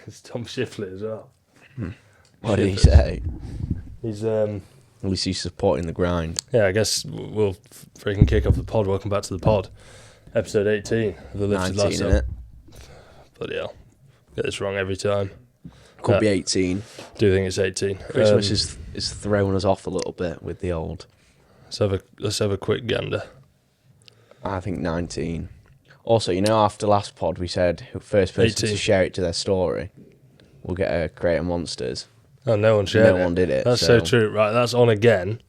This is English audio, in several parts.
It's Tom Shifley as well. What did he say? He's At least he's supporting the grind. yeah. I guess we'll freaking kick off the pod. Welcome back to the pod, episode 18 of the Lifted 19, Lifestyle. innit? Bloody hell, get this wrong every time. Could be 18. Do think it's 18. Christmas is throwing us off a little bit with the old. Let's have a quick gander. I think 19. Also, you know, after last pod, we said first person 18. to share it to their story will get a crate of Monsters. Oh, no one shared it. No one did it. That's so true. Right, that's on again.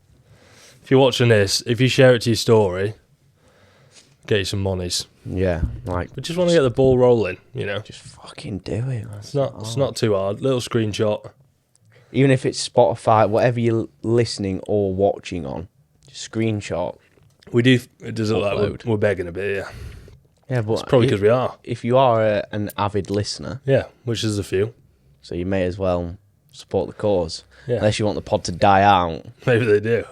If you're watching this, if you share it to your story, get you some monies. Yeah, like. We just want to get the ball rolling, you know. Just fucking do it. Man. It's not too hard. Little screenshot. Even if it's Spotify, whatever you're listening or watching on, just screenshot. We do. It does look like Upload. we're begging a bit, yeah. Yeah, but It's probably because we are. If you are an avid listener, Yeah, which is a few. so you may as well support the cause. Yeah, Unless you want the pod to die out. maybe they do.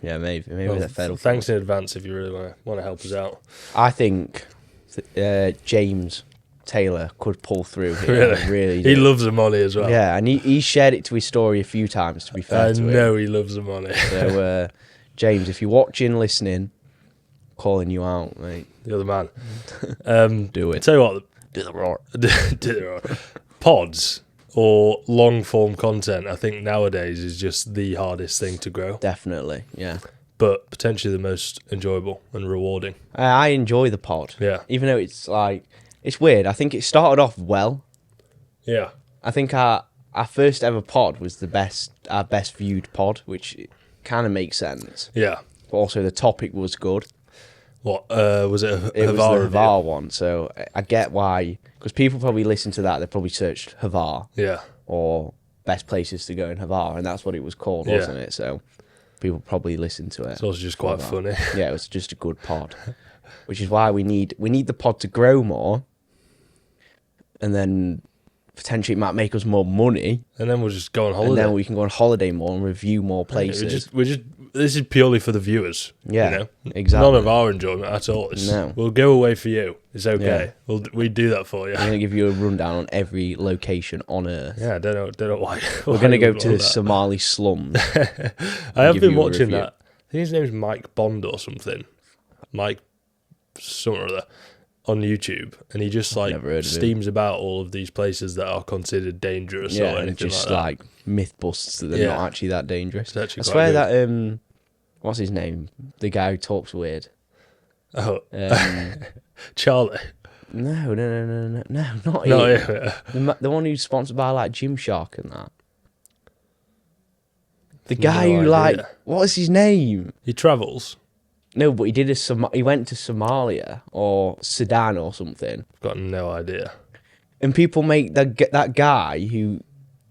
Yeah, maybe Well, they're fed up. thanks in advance if you really want to help us out. I think James Taylor could pull through here. Really He do. loves the money as well. Yeah, and he shared it to his story a few times, to be fair I to him. know he loves the money. So, James, if you're watching, listening, calling you out, mate. The other man. Do it. Tell you what, Do the roar. pods or long form content, I think nowadays is just the hardest thing to grow, Definitely, yeah. but potentially the most enjoyable and rewarding. I enjoy the pod. Yeah. Even though it's like, it's weird. I think it started off well. Yeah. I think our first ever pod was our best viewed pod, which kind of makes sense. Yeah. But also the topic was good. What was it? It was the Havar review? Havar one, so I get why. Because people probably listen to that, they probably searched Havar Yeah. or best places to go in Havar, and that's what it was called, Yeah. wasn't it? So people probably listened to it. It's also just quite Havar. funny. Yeah, it was just a good pod, which is why we need the pod to grow more, and then potentially it might make us more money, And then we'll just go on holiday. and then we can go on holiday more and review more places. This is purely for the viewers. Yeah, you know? exactly. None of our enjoyment at all. No. We'll go away for you. It's okay. Yeah. We do that for you. I'm gonna give you a rundown on every location on Earth. Yeah, I don't know why. We're gonna go to the Somali slums. I have give been you a watching review. that. I think his name's Mike Bond or something. Mike something or other on YouTube, and he just like Never heard of him. steams about all of these places that are considered dangerous Yeah, or and anything just like that. like myth busts that they're Yeah. not actually that dangerous. It's actually I quite swear good. that what's his name? The guy who talks weird. Oh, Um, Charlie. no, not No, him. yeah. The one who's sponsored by like Gymshark and that. The No guy who idea. like, what's his name? He travels. No, but he went to Somalia or Sudan or something. Got no idea. And people make that guy who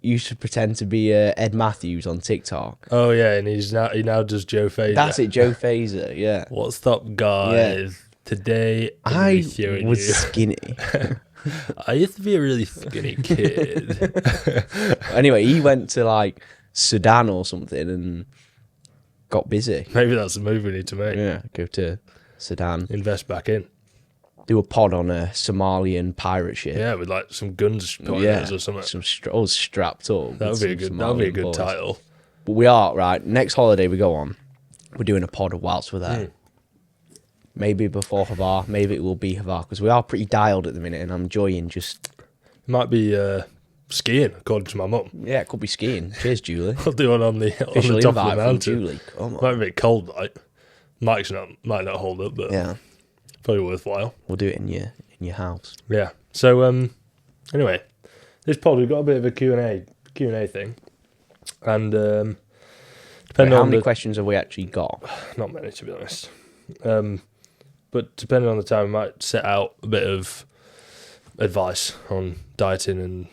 used to pretend to be Ed Matthews on TikTok. Oh yeah, and he now does Joe Fazer. That's it, Joe Fazer. Yeah, What's up, guys? Today I'm gonna I be showing was you. skinny. I used to be a really skinny kid. Anyway, he went to like Sudan or something and got busy. Maybe that's the move we need to make. Yeah, go to Sudan, Invest back in. do a pod on a Somalian pirate ship. Yeah, with like some guns pointing Yeah, at us or something. all strapped up. That would be a good. That would be a good title. But we are right. Next holiday we go on, we're doing a pod whilst we're there. Maybe before Havar, maybe it will be Havar because we are pretty dialed at the minute, and I'm enjoying just. It might be skiing, according to my mum. Yeah, it could be skiing. Cheers, Julie. I'll do one on the Official top of invite the from mountain. Julie. Come on. Might be a bit cold, like. Might not hold up, but Yeah, probably worthwhile. we'll do it in your house. Yeah. So anyway, this pod we've got a bit of a Q&A thing, and Wait, depending how on many the questions have we actually got? not many to be honest, but depending on the time, we might set out a bit of advice on dieting and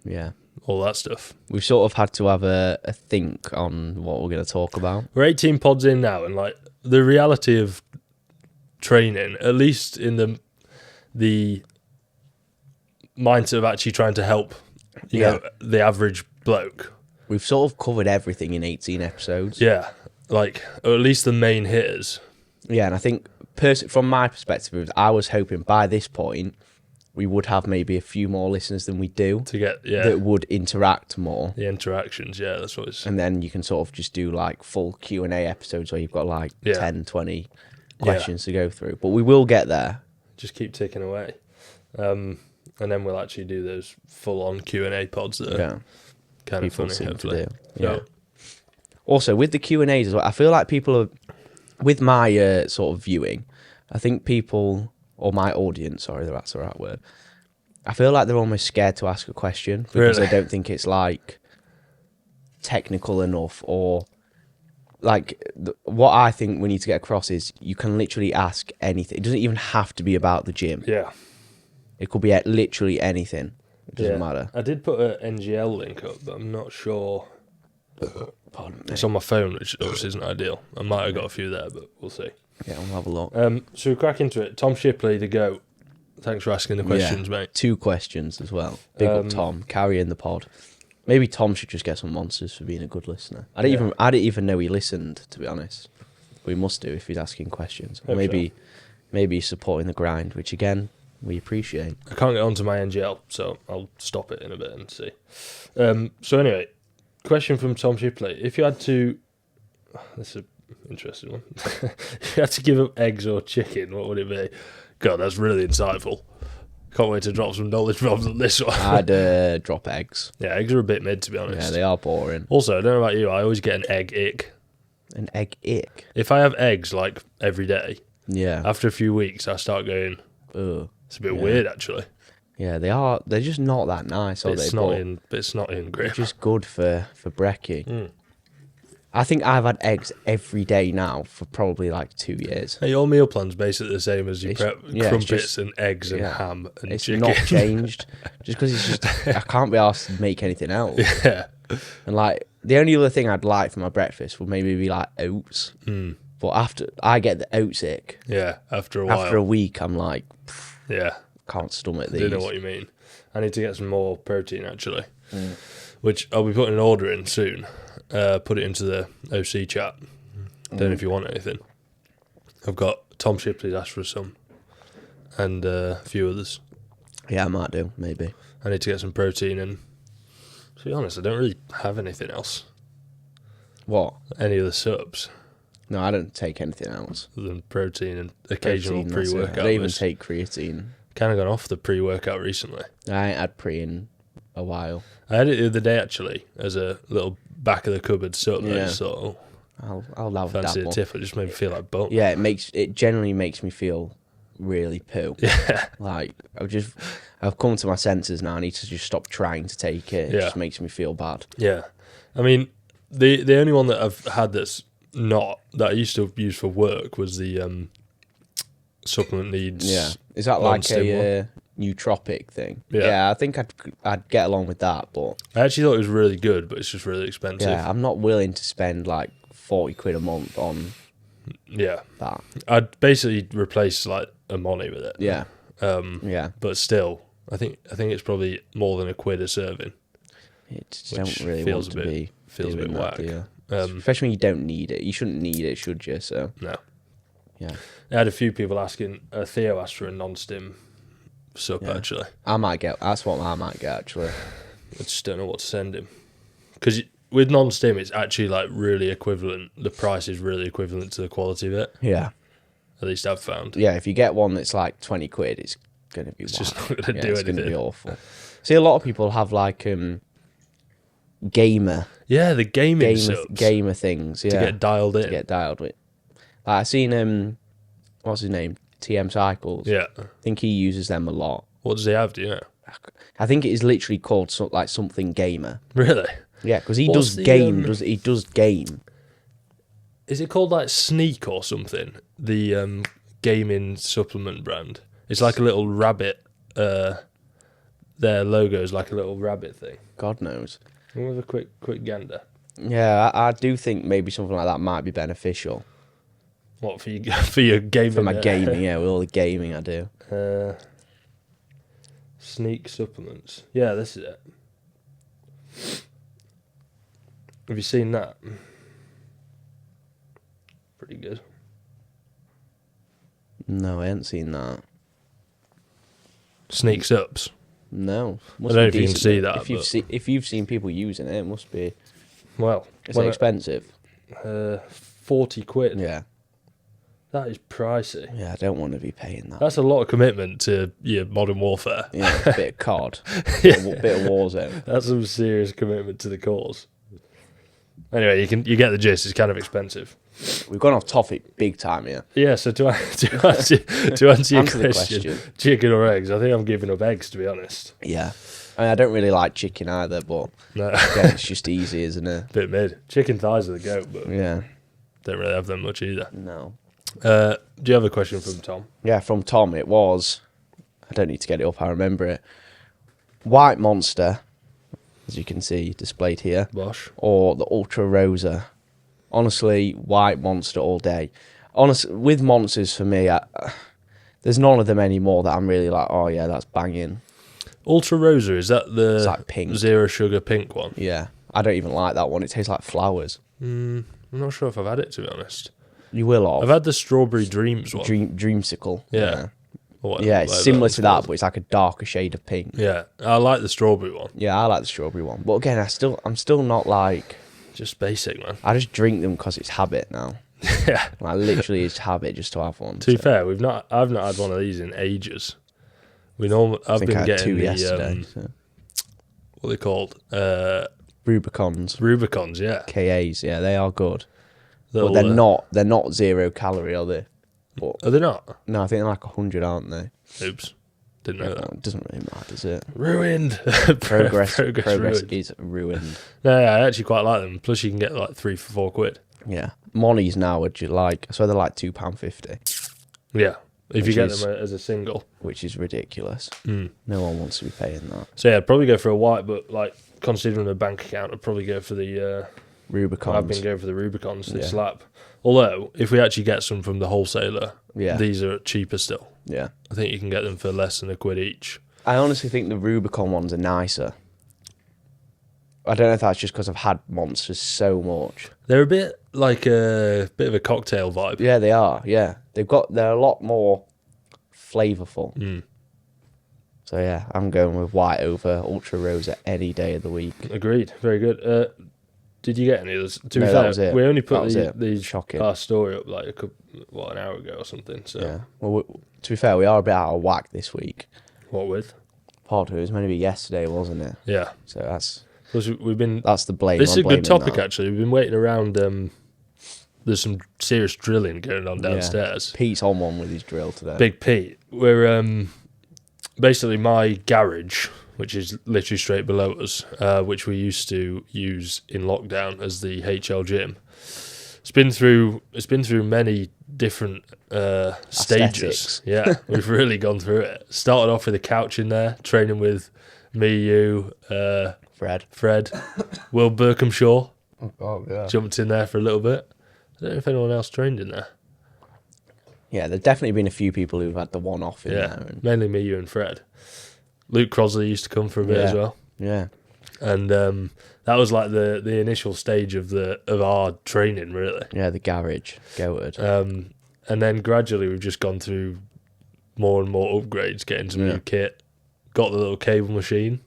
Yeah. all that stuff. We've sort of had to have a think on what we're going to talk about. We're 18 pods in now, and like the reality of training, at least in the mindset of actually trying to help, you know, the average bloke. We've sort of covered everything in 18 episodes. Yeah, like or at least the main hitters. Yeah, and I think from my perspective, I was hoping by this point we would have maybe a few more listeners than we do to get that would interact more. The interactions, yeah, that's what it's. And then you can sort of just do like full Q&A episodes where you've got like 10, 20 questions to go through. But we will get there. Just keep ticking away. And then we'll actually do those full-on Q&A pods that are kind of funny, hopefully. Yeah. Also, with the Q&As as well, I feel like people are, with my sort of viewing, I think people, or my audience, sorry, that's the right word, I feel like they're almost scared to ask a question because they don't think it's like technical enough, or like what I think we need to get across is you can literally ask anything. It doesn't even have to be about the gym. Yeah. It could be literally anything. It doesn't matter. I did put an NGL link up, but I'm not sure. It's on my phone, which obviously isn't ideal. I might have got a few there, but we'll see. Yeah, we'll have a look. So we crack into it. Tom Shipley, the GOAT. Thanks for asking the questions, mate. 2 questions as well. Big up Tom, carrying the pod. Maybe Tom should just get some monsters for being a good listener. I didn't even know he listened, to be honest. We must do if he's asking questions. Or maybe he's supporting the grind, which again we appreciate. I can't get onto my NGL, so I'll stop it in a bit and see. So anyway, question from Tom Shipley: if you had to, this is an interesting one. If you had to give up eggs or chicken, what would it be? God, that's really insightful. Can't wait to drop some knowledge bombs on this one. I'd drop eggs. Yeah, eggs are a bit mid, to be honest. Yeah, they are boring. Also, I don't know about you, I always get an egg ick. An egg ick? If I have eggs, like, every day, yeah, after a few weeks, I start going, ugh. It's a bit weird, actually. Yeah, they are. They're just not that nice, are they? It's not in grip. They're just good for brekkie. Mm. I think I've had eggs every day now for probably like 2 years. Hey, your meal plan's basically the same as you prep crumpets and eggs and ham and it's chicken. It's not changed. Just because it's just, I can't be asked to make anything else. Yeah. And like, the only other thing I'd like for my breakfast would maybe be like oats. Mm. But after, I get the oats ick. Yeah, after a while. After a week, I'm like, yeah, can't stomach these. I don't know what you mean. I need to get some more protein, actually, which I'll be putting an order in soon. Put it into the OC chat. Don't know if you want anything. I've got Tom Shipley's asked for some, and a few others. Yeah, I might do, maybe. I need to get some protein, and to be honest, I don't really have anything else. What? Any of the subs. No, I don't take anything else. Other than protein and occasional pre-workout. I don't even take creatine. Kind of gone off the pre-workout recently. I ain't had pre in a while. I had it the other day, actually, as a little back of the cupboard supplement. Yeah. So I'll have fancy a dabble. A tip. It just made me feel like bone. Yeah, it generally makes me feel really poo. Yeah. Like I've come to my senses now. I need to just stop trying to take it. It just makes me feel bad. Yeah. I mean, the only one that I've had that I used to use for work was the supplement needs. Yeah. Is that like a nootropic thing? Yeah, I think I'd get along with that, but I actually thought it was really good, but it's just really expensive. Yeah, I'm not willing to spend like 40 quid a month on that. I'd basically replace like a money with it. Yeah. But still, I think it's probably more than £1 a serving. It just don't really want to be feels a bit whack. Especially when you don't need it. You shouldn't need it, should you? So no. Yeah. I had a few people asking. Theo asked for a non-stim sup, actually. That's what I might get, actually. I just don't know what to send him. Because with non-stim, it's actually like really equivalent. The price is really equivalent to the quality of it. Yeah. At least I've found. Yeah, if you get one that's like 20 quid, it's going to be just not going to do anything. It's going to be awful. See, a lot of people have like gamer. Yeah, the gaming subs. Gamer things, yeah. To get dialed in. To get dialed with. Like, I seen, what's his name? TM Cycles. Yeah. I think he uses them a lot. What does he have, do you know? I think it is literally called something gamer. Really? Yeah, because he does game. He does game. Is it called like Sneak or something? The gaming supplement brand. It's like a little rabbit. Their logo is like a little rabbit thing. God knows. We'll have a quick gander. Yeah, I do think maybe something like that might be beneficial. What, for your gaming? For my gaming, yeah, with all the gaming I do. Sneak supplements. Yeah, this is it. Have you seen that? Pretty good. No, I haven't seen that. sneak subs. No. I don't know if you can see that. If you've seen people using it, it must be. Well, Is it expensive? 40 quid. Yeah. That is pricey. Yeah, I don't want to be paying that. That's a lot of commitment to your Modern Warfare. Yeah, a bit of COD, bit of Warzone. That's some serious commitment to the cause. Anyway, you get the gist. It's kind of expensive. We've gone off topic big time here. Yeah. So to answer your question, chicken or eggs? I think I'm giving up eggs, to be honest. Yeah. I don't really like chicken either, but No. again, it's just easy, isn't it? Bit mid. Chicken thighs are the goat, but Yeah. don't really have them much either. No. Do you have a question from Tom? Yeah, from Tom, it was. I don't need to get it up. I remember it. White Monster, as you can see displayed here, Bosh. or the Ultra Rosa. Honestly, White Monster all day. Honestly, with monsters for me, there's none of them anymore that I'm really like, oh yeah, that's banging. Ultra Rosa, is that the It's like pink. zero sugar pink one? Yeah, I don't even like that one. It tastes like flowers. I'm not sure if I've had it, to be honest. You will have. I've had the Strawberry Dreams one. Dreamsicle. Yeah. Or Yeah, it's similar to that, called. but it's like a darker shade of pink. Yeah, I like the strawberry one. Yeah, I like the strawberry one. But again, I'm still not like. Just basic, man. I just drink them because it's habit now. Yeah. Like literally, it's habit just to have one. To be fair, I've not had one of these in ages. I I've think been I had getting two the yesterday. what are they called? Rubicons, yeah. KAs, yeah, they are good. Little, But they're not 0 calorie, are they? But, are they not? no, I think they're like 100, aren't they? Oops, didn't know that. It doesn't really matter, does it? Ruined. Progress ruined. is ruined. No, yeah, I actually quite like them. Plus, you can get like 3 for £4. Yeah, Monnies now are just like, so they're like £2.50, Yeah, if you Which get is- them as a single. which is ridiculous. Mm. No one wants to be paying that. So yeah, I'd probably go for a white, but like considering a bank account, I'd probably go for the. Rubicons. I've been going for the Rubicons. They Yeah. slap. Although, if we actually get some from the wholesaler, Yeah. these are cheaper still. Yeah. I think you can get them for less than £1 each. I honestly think the Rubicon ones are nicer. I don't know if that's just because I've had monsters so much. They're a bit like a bit of a cocktail vibe. Yeah, they are. Yeah, they're a lot more flavourful. Mm. So yeah, I'm going with white over Ultra Rosa any day of the week. Agreed. Very good. Did you get any of those? To be No, fair, that was it. we only That put was it. the Shocking. our story up like an hour ago or something. So Yeah. Well, to be fair, we are a bit out of whack this week. what with? Pod, it was meant to be yesterday, wasn't it? Yeah. So that's Plus we've been. the blame. This is a I'm good blaming topic that. actually. We've been waiting around. There's some serious drilling going on downstairs. Yeah. Pete's on one with his drill today. Big Pete. We're basically my garage, which is literally straight below us, which we used to use in lockdown as the HL gym. It's been through many different stages. Aesthetics. Yeah, we've really gone through it. Started off with a couch in there, training with me, you, Fred, Will Berkhamshaw. Oh yeah. Jumped in there for a little bit. I don't know if anyone else trained in there. Yeah, there's definitely been a few people who've had the one-off in Yeah, there. And, mainly me, you, and Fred. Luke Crosley used to come for a bit as well. Yeah. And that was like the initial stage of our training, really. Yeah, the garage. Goated. And then gradually we've just gone through more and more upgrades, getting some Yeah. new kit. Got the little cable machine.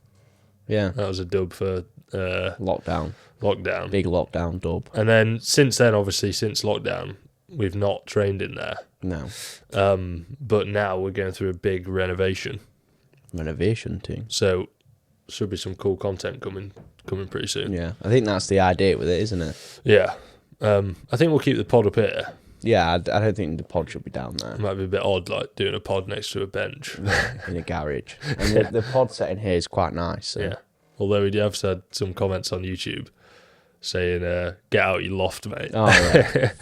Yeah. That was a dub for Lockdown. lockdown. Big lockdown dub. And then since lockdown, we've not trained in there. No. But now we're going through a big renovation. Renovation thing. So should be some cool content coming pretty soon. Yeah. I think that's the idea with it, isn't it? Yeah. I think we'll keep the pod up here. Yeah, I don't think the pod should be down there. It might be a bit odd, like doing a pod next to a bench. In a garage. And the pod setting here is quite nice. So. Yeah. Although we have had some comments on YouTube saying, get out your loft, mate. Oh, yeah.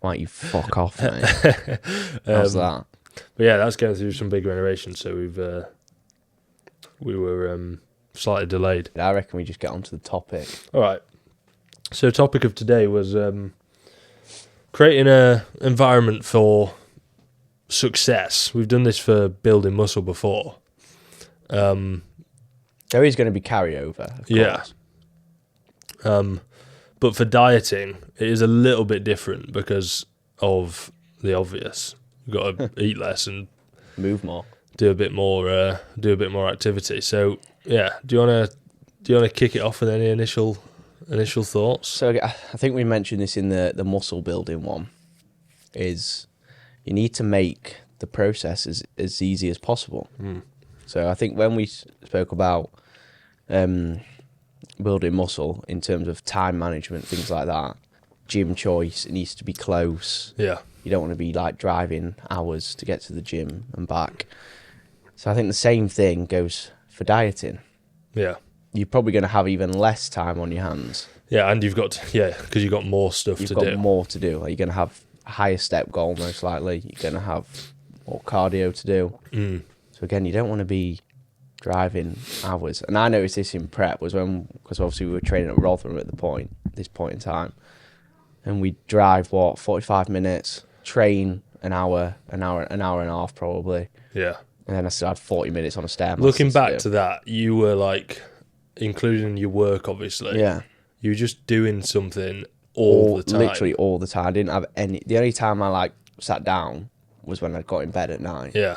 Why don't you fuck off, mate? How's that? But yeah, that's going through some big renovations, so we were slightly delayed. I reckon we just get on to the topic. All right. So topic of today was creating an environment for success. We've done this for building muscle before. There is going to be carryover, of Yeah. course. But for dieting, it is a little bit different because of the obvious. You've got to eat less and Move more. do a bit more activity. So yeah, do you want to kick it off with any initial thoughts? So I think we mentioned this in the muscle building one, is you need to make the process as easy as possible. So I think when we spoke about building muscle in terms of time management, things like that, gym choice, it needs to be close. Yeah. You don't want to be like driving hours to get to the gym and back. So I think the same thing goes for dieting. Yeah. You're probably going to have even less time on your hands. Yeah, and because you've got more stuff to do. You've got more to do. Like, you're going to have a higher step goal, most likely. You're going to have more cardio to do. So again, you don't want to be driving hours. And I noticed this in prep because obviously we were training at Rotherham at this point in time. And we drive, 45 minutes, train an hour and a half probably. Yeah. And then I still had 40 minutes on a stair. Looking back to that, you were like, including your work, obviously. Yeah. You were just doing something all the time. Literally all the time. I didn't have the only time I like sat down was when I got in bed at night. Yeah.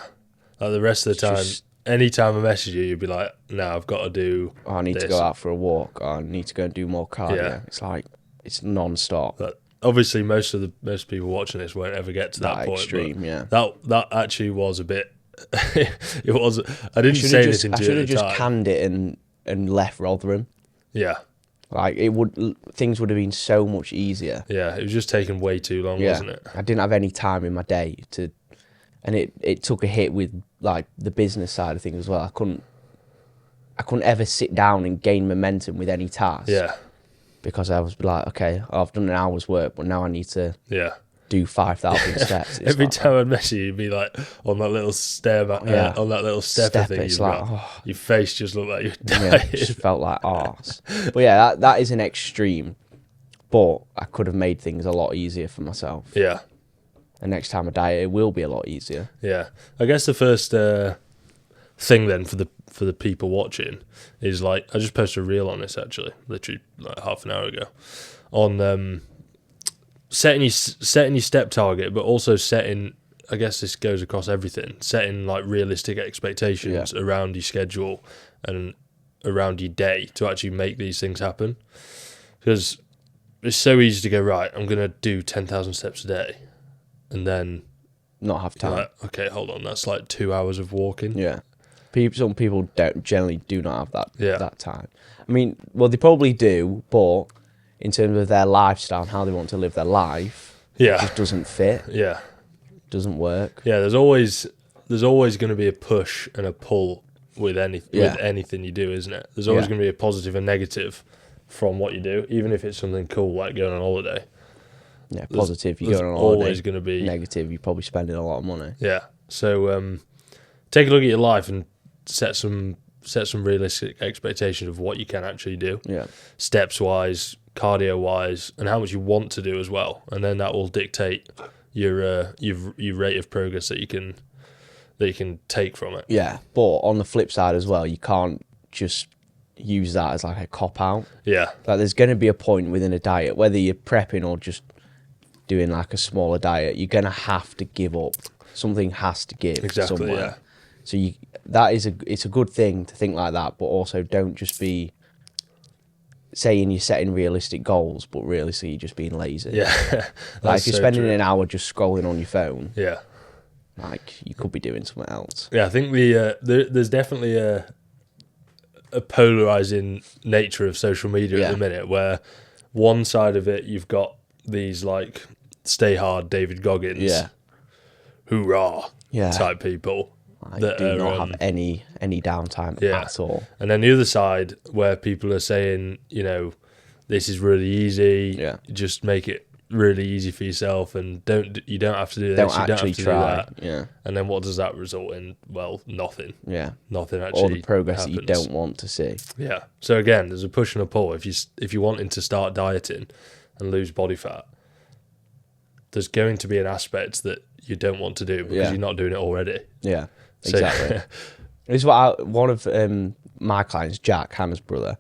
Like the rest of the time, any time I message you, you'd be like, no, I've got to do I need to go out for a walk, or I need to go and do more cardio. Yeah. It's like, it's non-stop. But obviously, most people watching this won't ever get to that point. Extreme, yeah. That actually was a bit. It was. I didn't say anything to you. I should have just canned it and left Rotherham. Yeah. Like things would have been so much easier. Yeah, it was just taking way too long, wasn't it? I didn't have any time in my day and it took a hit with like the business side of things as well. I couldn't ever sit down and gain momentum with any task. Yeah. Because I was like, okay, I've done an hour's work, but now I need to do 5,000 steps. Every time I'd message you, you'd be like on that little on that little stepper thing. It's like, your face just looked like you're dying. Yeah, it just felt like arse. But yeah, that is an extreme. But I could have made things a lot easier for myself. Yeah. And next time I diet, it will be a lot easier. Yeah. I guess the first thing then for the people watching is like, I just posted a reel on this actually, literally like half an hour ago, on setting your step target, but also setting, I guess this goes across everything, setting like realistic expectations around your schedule and around your day to actually make these things happen. Because it's so easy to go, right, I'm going to do 10,000 steps a day and then not have time. Like, okay, hold on, that's like 2 hours of walking. Yeah. Some people generally do not have that time. I mean, well, they probably do, but in terms of their lifestyle and how they want to live their life, it just doesn't fit. Yeah. Doesn't work. Yeah, there's always going to be a push and a pull with anything you do, isn't it? There's always going to be a positive and negative from what you do, even if it's something cool like going on holiday. Yeah, positive, you're going on holiday. Always going to be negative, you're probably spending a lot of money. Yeah. So take a look at your life and set some realistic expectations of what you can actually do. Yeah. Steps wise, cardio wise, and how much you want to do as well. And then that will dictate your rate of progress that you can take from it. Yeah. But on the flip side as well, you can't just use that as like a cop out. Yeah. Like there's going to be a point within a diet, whether you're prepping or just doing like a smaller diet, you're going to have to give up. Something has to give somewhere. Yeah. So it's a good thing to think like that, but also don't just be saying you're setting realistic goals, but realistically you're just being lazy. Yeah. Like if you're spending an hour just scrolling on your phone, yeah, like you could be doing something else. Yeah, I think there's definitely a polarizing nature of social media at the minute, where one side of it you've got these like stay hard David Goggins, hoorah type people. I do not have any downtime at all. And then the other side where people are saying, you know, this is really easy. Yeah. Just make it really easy for yourself, and you don't have to do this. Don't actually try. Do that. Yeah. And then what does that result in? Well, nothing. Yeah. Nothing actually. All the progress happens. that you don't want to see. Yeah. So again, there's a push and a pull. If you're wanting to start dieting and lose body fat, there's going to be an aspect that you don't want to do because you're not doing it already. Yeah. Exactly. This is what one of my clients, Jack, Hannah's brother,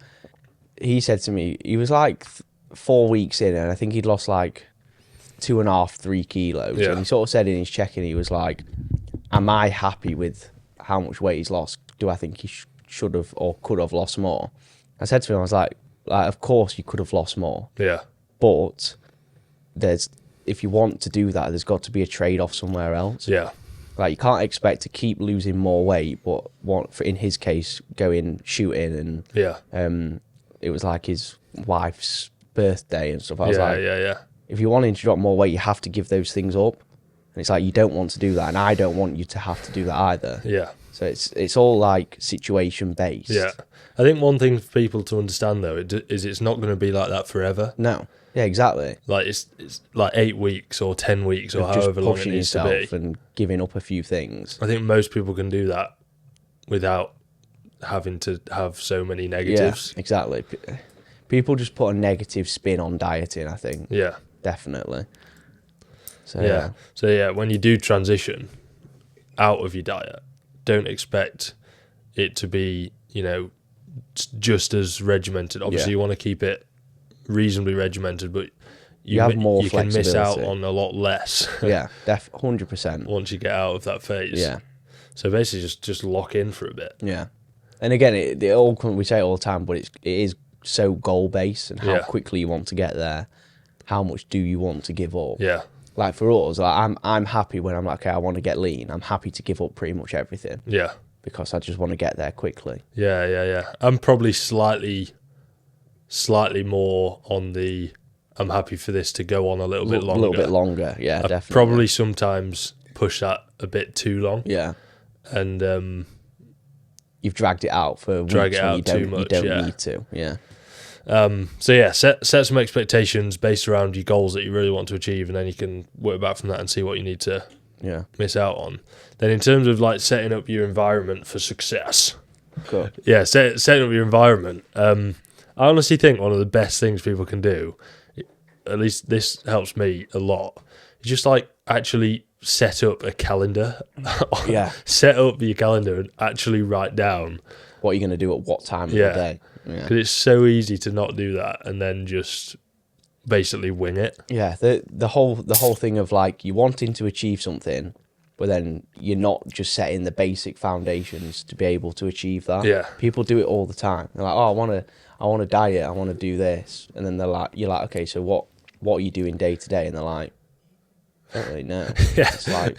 he said to me, he was like 4 weeks in, and I think he'd lost like 2.5, 3 kilos. Yeah. And he sort of said in his check-in, he was like, am I happy with how much weight he's lost, do I think he should have or could have lost more? I said to him, I was like, of course you could have lost more. Yeah. But if you want to do that, there's got to be a trade-off somewhere else. Yeah. Like, you can't expect to keep losing more weight, but in his case, going shooting and Yeah. it was like his wife's birthday and stuff. I was Yeah. if you're wanting to drop more weight, you have to give those things up. And it's like, you don't want to do that, and I don't want you to have to do that either. Yeah. So it's all like situation based. Yeah. I think one thing for people to understand though is it's not going to be like that forever. No. Yeah, exactly. Like it's like 8 weeks or 10 weeks or Just however long it pushing needs to yourself be. and giving up a few things. I think most people can do that without having to have so many negatives. Yeah, exactly. People just put a negative spin on dieting, I think. Yeah. Definitely. So Yeah. So yeah, when you do transition out of your diet, don't expect it to be, just as regimented. Obviously, you want to keep it reasonably regimented, but you have more you can miss out flexibility. on a lot less. Yeah, 100%. Once you get out of that phase. Yeah. So basically, just lock in for a bit. Yeah. And again, we say it all the time, but it is so goal based and how quickly you want to get there. How much do you want to give up? Yeah. Like for us, like I'm happy when I'm like, okay, I want to get lean. I'm happy to give up pretty much everything. Yeah. Because I just want to get there quickly. Yeah. I'm probably slightly more on the I'm happy for this to go on a little bit longer. A little bit longer, yeah, I definitely. probably sometimes push that a bit too long. Yeah. And you've dragged it out for weeks drag it when out you don't, too much, you don't yeah. need to. Yeah. So yeah, set some expectations based around your goals that you really want to achieve, and then you can work back from that and see what you need to miss out on. Then in terms of like setting up your environment for success, Cool. yeah, setting up your environment. I honestly think one of the best things people can do, at least this helps me a lot, is just like actually set up a calendar. Yeah. Set up your calendar and actually write down What you're going to do at what time of the day. Yeah. Because it's so easy to not do that and then just basically wing it. Yeah, the whole thing of like you wanting to achieve something, but then you're not just setting the basic foundations to be able to achieve that. Yeah. People do it all the time. They're like, oh, I want to diet, I want to do this, and then you're like, okay, so what are you doing day to day? And they're like, I don't really know. Yeah. It's like,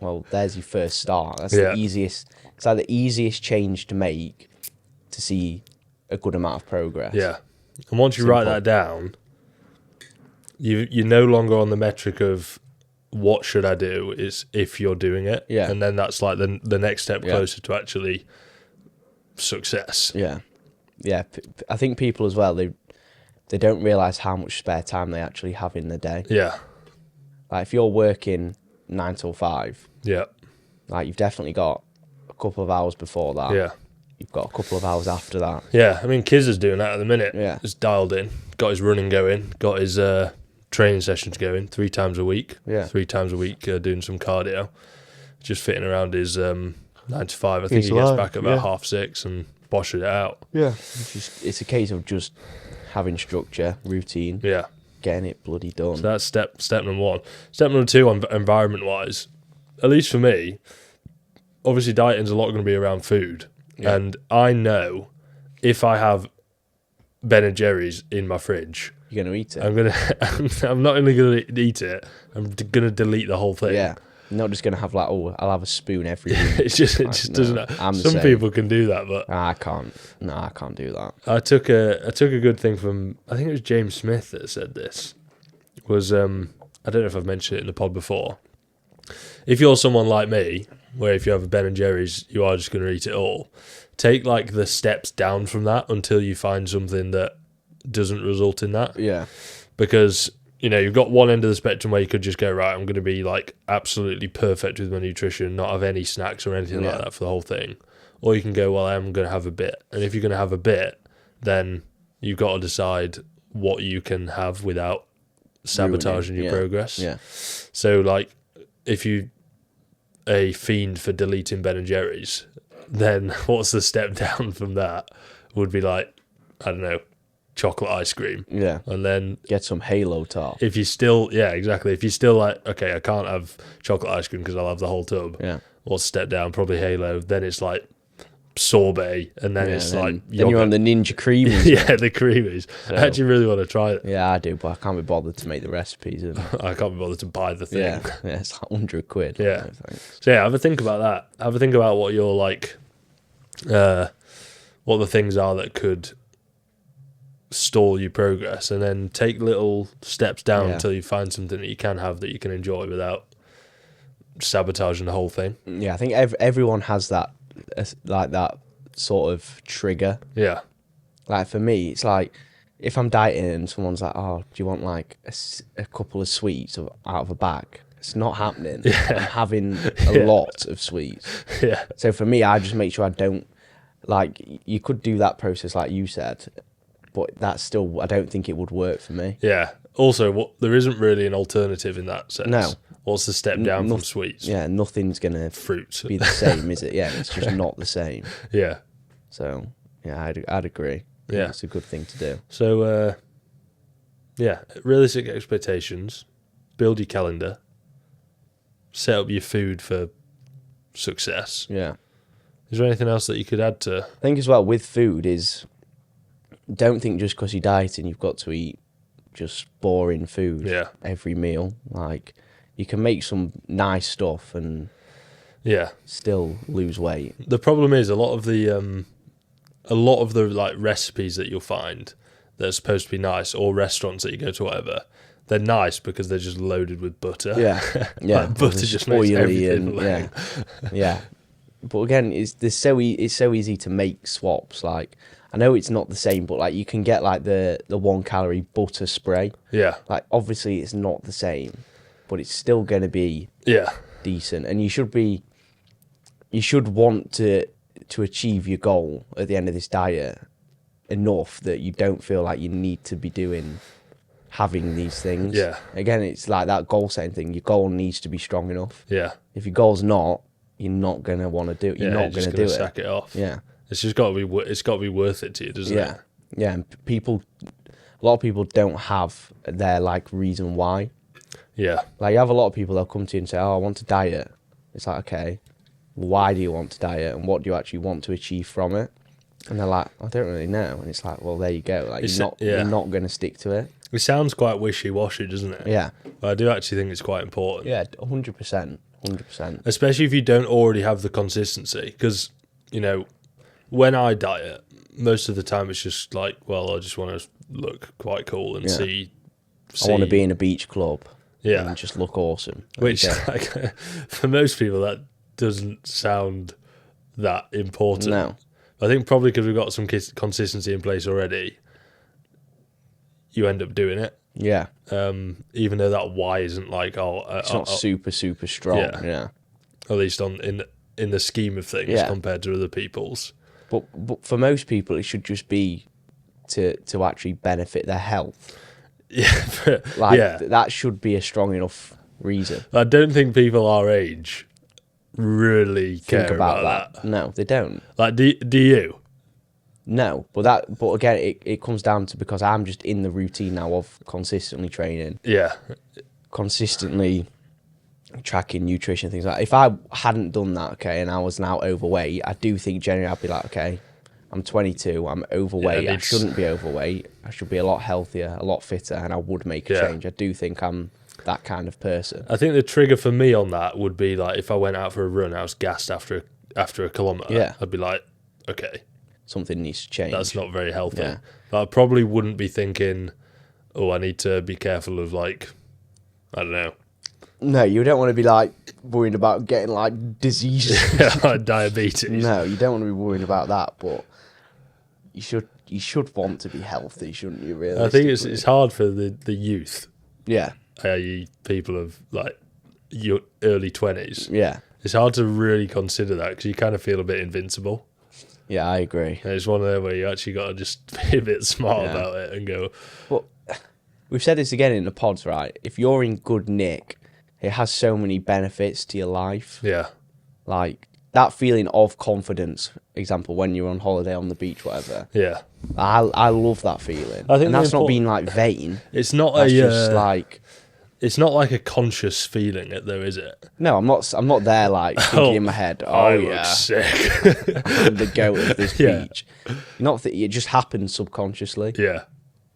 well, there's your first start. That's the easiest. It's like the easiest change to make to see a good amount of progress. Yeah. And once you write that down, you're no longer on the metric of what should I do, is if you're doing it. Yeah. And then that's like the next step closer to actually success. Yeah. Yeah. I think people as well, they don't realise how much spare time they actually have in the day. Yeah. Like if you're working 9 till 5, Yeah. like you've definitely got a couple of hours before that. Yeah. You've got a couple of hours after that. Yeah. I mean, Kiz is doing that at the minute. Yeah. Just dialed in, got his running going, got his training sessions going 3 times a week. Yeah. 3 times a week doing some cardio. Just fitting around his 9 to 5. I think He's he gets alive, back at about 6:30 and boshing it out. Yeah. It's a case of just having structure, routine, Yeah. getting it bloody done. So that's step number 1. Step number 2 on environment wise, at least for me, obviously dieting's a lot going to be around food. Yeah. And I know if I have Ben & Jerry's in my fridge, You're going to eat it. I'm not only going to eat it, I'm going to delete the whole thing. Yeah. You're not just going to have like, oh, I'll have a spoon every week. it just No, doesn't. I'm the Some same. people can do that, but I can't. No, I can't do that. I took a good thing from, I think it was James Smith that said this. Was I don't know if I've mentioned it in the pod before. If you're someone like me, where if you have a Ben & Jerry's, you are just going to eat it all. Take like the steps down from that until you find something that doesn't result in that. Yeah. Because, you've got one end of the spectrum where you could just go, right, I'm going to be like absolutely perfect with my nutrition, not have any snacks or anything like that for the whole thing. Or you can go, well, I'm going to have a bit. And if you're going to have a bit, then you've got to decide what you can have without sabotaging your progress. Yeah. So like if you a fiend for deleting Ben & Jerry's, then what's the step down from that would be like, I don't know, chocolate ice cream. Yeah. And then Get some Halo Top. if you still, yeah, exactly. If you're still like, okay, I can't have chocolate ice cream because I'll have the whole tub. Yeah. or step down, probably Halo. Then it's like sorbet, and then it's like then you're on the Ninja Creamies. Yeah, the creamies. So, I actually really want to try it. Yeah, I do, but I can't be bothered to make the recipes. And I can't be bothered to buy the thing. yeah, it's like £100. Yeah. No, thanks. So yeah, have a think about that. Have a think about what your like, what the things are that could stall your progress, and then take little steps down until you find something that you can have that you can enjoy without sabotaging the whole thing. Yeah, I think everyone has that, like that sort of trigger. Yeah. Like for me, it's like if I'm dieting and someone's like, "Oh, do you want like a couple of sweets out of a bag?" It's not happening. Yeah. I'm having a lot of sweets. Yeah. So for me, I just make sure I don't, like, you could do that process like you said, but that's still, I don't think it would work for me. Yeah. Also, there isn't really an alternative in that sense. No. What's the step down from sweets? Yeah, nothing's going to Fruit. be the same, is it? Yeah, it's just not the same. Yeah. So, yeah, I'd agree. Yeah. It's a good thing to do. So, yeah, realistic expectations, build your calendar, set up your food for success. Yeah. Is there anything else that you could add to? I think as well with food is, don't think just because you're dieting you've got to eat just boring food every meal. Like, you can make some nice stuff and still lose weight. The problem is a lot of the like recipes that you'll find that are supposed to be nice, or restaurants that you go to, whatever, they're nice because they're just loaded with butter. Yeah, yeah. Like, butter just makes everything lame. Yeah. But again, it's so easy to make swaps. Like, I know it's not the same, but like you can get like the 1 calorie butter spray. Yeah. Like, obviously it's not the same, but it's still going to be decent. And you should want to achieve your goal at the end of this diet enough that you don't feel like you need to be having these things. Yeah. Again, it's like that goal setting thing. Your goal needs to be strong enough. Yeah. If your goal's not, you're not going to want to do it. You're not going to do it. Sack it off. Yeah. It's just got to be. It's got to be worth it to you, doesn't it? Yeah. And a lot of people don't have their like reason why. Yeah. Like, you have a lot of people that'll come to you and say, "Oh, I want to diet." It's like, okay, why do you want to diet, and what do you actually want to achieve from it? And they're like, "I don't really know." And it's like, well, there you go. Like, you're not going to stick to it. It sounds quite wishy-washy, doesn't it? Yeah. But I do actually think it's quite important. Yeah, 100%. 100%. Especially if you don't already have the consistency. Because, when I diet, most of the time it's just like, well, I just want to look quite cool and see. I want to be in a beach club. Yeah. And just look awesome. Which, like, for most people, that doesn't sound that important. No. I think probably because we've got some consistency in place already, you end up doing it. Yeah. Even though that why isn't like, it's not super strong. Yeah. At least in the scheme of things compared to other people's. But for most people, it should just be to actually benefit their health. Yeah. That should be a strong enough reason. I don't think people our age really Think care about that. No, they don't. Like, do you? No, but again, it comes down to, because I'm just in the routine now of consistently training. Yeah. Consistently tracking nutrition, things like that. If I hadn't done that, okay, and I was now overweight, I do think generally I'd be like, okay, I'm 22, I'm overweight, I shouldn't be overweight, I should be a lot healthier, a lot fitter, and I would make a change. I do think I'm that kind of person. I think the trigger for me on that would be like, if I went out for a run, I was gassed after a kilometre, I'd be like, okay, something needs to change. That's not very healthy. Yeah. But I probably wouldn't be thinking, oh, I need to be careful of, like, I don't know. No, you don't want to be like worrying about getting like diseases. Like diabetes. No, you don't want to be worrying about that, but you should want to be healthy, shouldn't you, really? I think it's hard for the youth. Yeah. I.e. people of like your early 20s. Yeah. It's hard to really consider that because you kind of feel a bit invincible. Yeah, I agree. And it's one of them where you actually got to just be a bit smart about it and go. But we've said this again in the pods, right? If you're in good nick, it has so many benefits to your life. Yeah. Like that feeling of confidence, example, when you're on holiday on the beach, whatever. Yeah. I love that feeling. I think and that's not being like vain. It's not just like it's not like a conscious feeling, though, is it? No, I'm not there like thinking in my head, I look sick. I'm the goat of this Yeah. beach. Not that it just happens subconsciously. Yeah.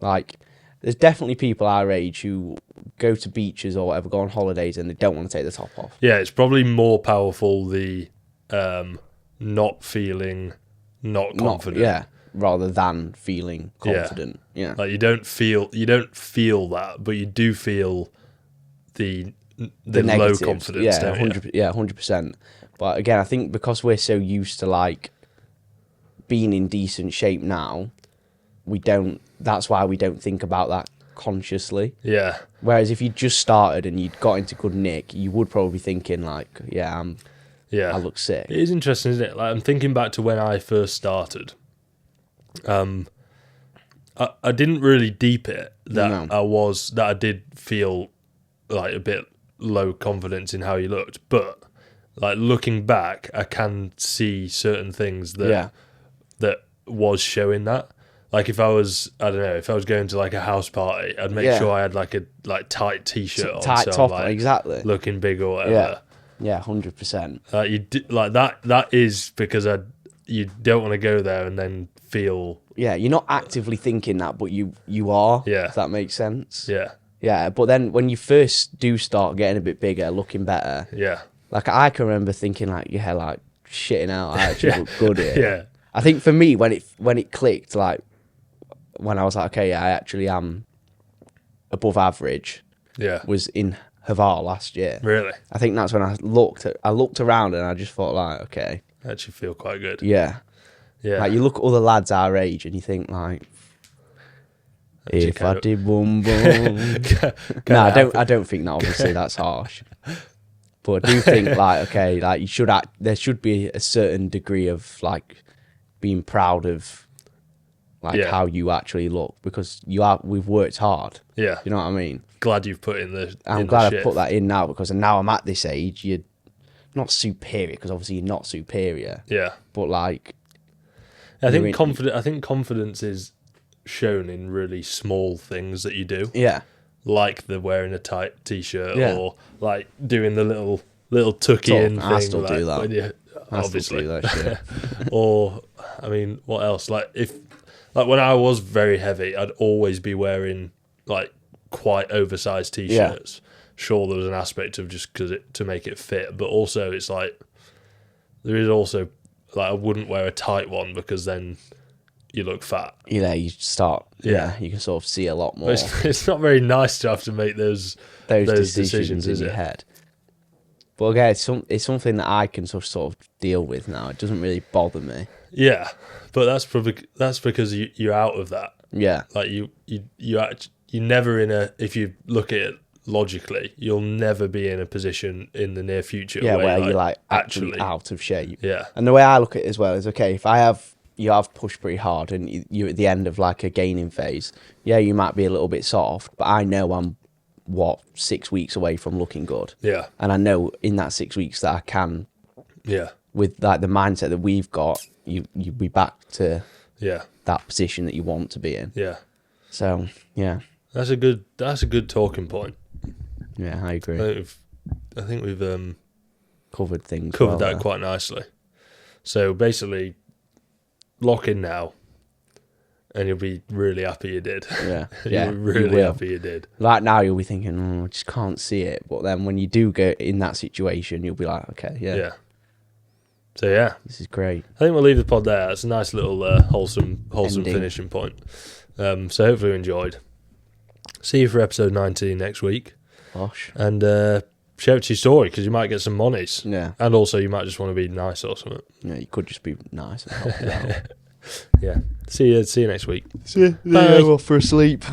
Like, there's definitely people our age who go to beaches or whatever, go on holidays, and they don't want to take the top off. Yeah, it's probably more powerful the not feeling not confident. Rather than feeling confident. Yeah. Like you don't feel that, but you do feel the low negatives. confidence. Yeah, don't you? 100%. But again, I think because we're so used to like being in decent shape now, that's why we don't think about that consciously. Yeah. Whereas if you just started and you'd got into good nick, you would probably be thinking like, I look sick. It is interesting, isn't it? Like I'm thinking back to when I first started. I didn't really deep it that I did feel like a bit low confidence in how you looked, but like looking back, I can see certain things that was showing that. Like if I was going to like a house party, I'd make sure I had like a tight t-shirt on, tight so top, I'm, like, exactly, looking big or whatever. Yeah, 100%. Like that is because you don't want to go there and then feel. Yeah, you're not actively thinking that, but you are. Yeah, if that makes sense. Yeah. Yeah, but then when you first do start getting a bit bigger, looking better. Yeah. Like I can remember thinking like, like shitting out, I actually look good here. Yeah. I think for me when it clicked, like when I was like, okay, I actually am above average. Yeah. Was in Havar last year. Really? I think that's when I looked around and I just thought like, okay, I actually feel quite good. Yeah. Yeah. Like you look at other lads our age and you think like, if I did boom boom. No, I don't think that. Obviously, that's harsh. But I do think like, okay, like there should be a certain degree of like being proud of like how you actually look because we've worked hard. Yeah. You know what I mean? Glad you've put in the. I'm glad I put that in now because now I'm at this age. You're not superior because obviously you're not superior. Yeah. But like, I think confidence is shown in really small things that you do. Yeah. Like the wearing a tight t-shirt or like doing the little tucky in thing. I still do that. Obviously. Still do that shit. Or I mean, what else? Like when I was very heavy, I'd always be wearing like quite oversized t-shirts. Yeah. Sure, there was an aspect of just to make it fit, but also it's like there is also like I wouldn't wear a tight one because then you look fat. Yeah, you start. Yeah, you can sort of see a lot more. But it's not very nice to have to make those decisions in your head. But again, it's something that I can sort of deal with now. It doesn't really bother me. Yeah, but that's because you're out of that. Yeah, like you're never in a. If you look at it logically, you'll never be in a position in the near future. Yeah, where you're like actually out of shape. Yeah, and the way I look at it as well is okay. If you have pushed pretty hard and you're at the end of like a gaining phase, you might be a little bit soft, but I know I'm 6 weeks away from looking good. Yeah, and I know in that 6 weeks that I can. Yeah, with like the mindset that we've got, you'll be back to that position that you want to be in. Yeah. So yeah, that's a good talking point. Yeah, I agree. I think we've covered that quite nicely. So basically, lock in now, and you'll be really happy you did. Yeah, you'll be really happy you did. Right now, you'll be thinking, I just can't see it. But then when you do go in that situation, you'll be like, okay, yeah. So yeah, this is great. I think we'll leave the pod there. It's a nice little wholesome ending. Finishing point. So hopefully you enjoyed. See you for episode 19 next week. Gosh. And share it to your story because you might get some monies. Yeah. And also you might just want to be nice or something. Yeah, you could just be nice and help it out. Yeah. See you next week. See you. Bye. Off for a sleep.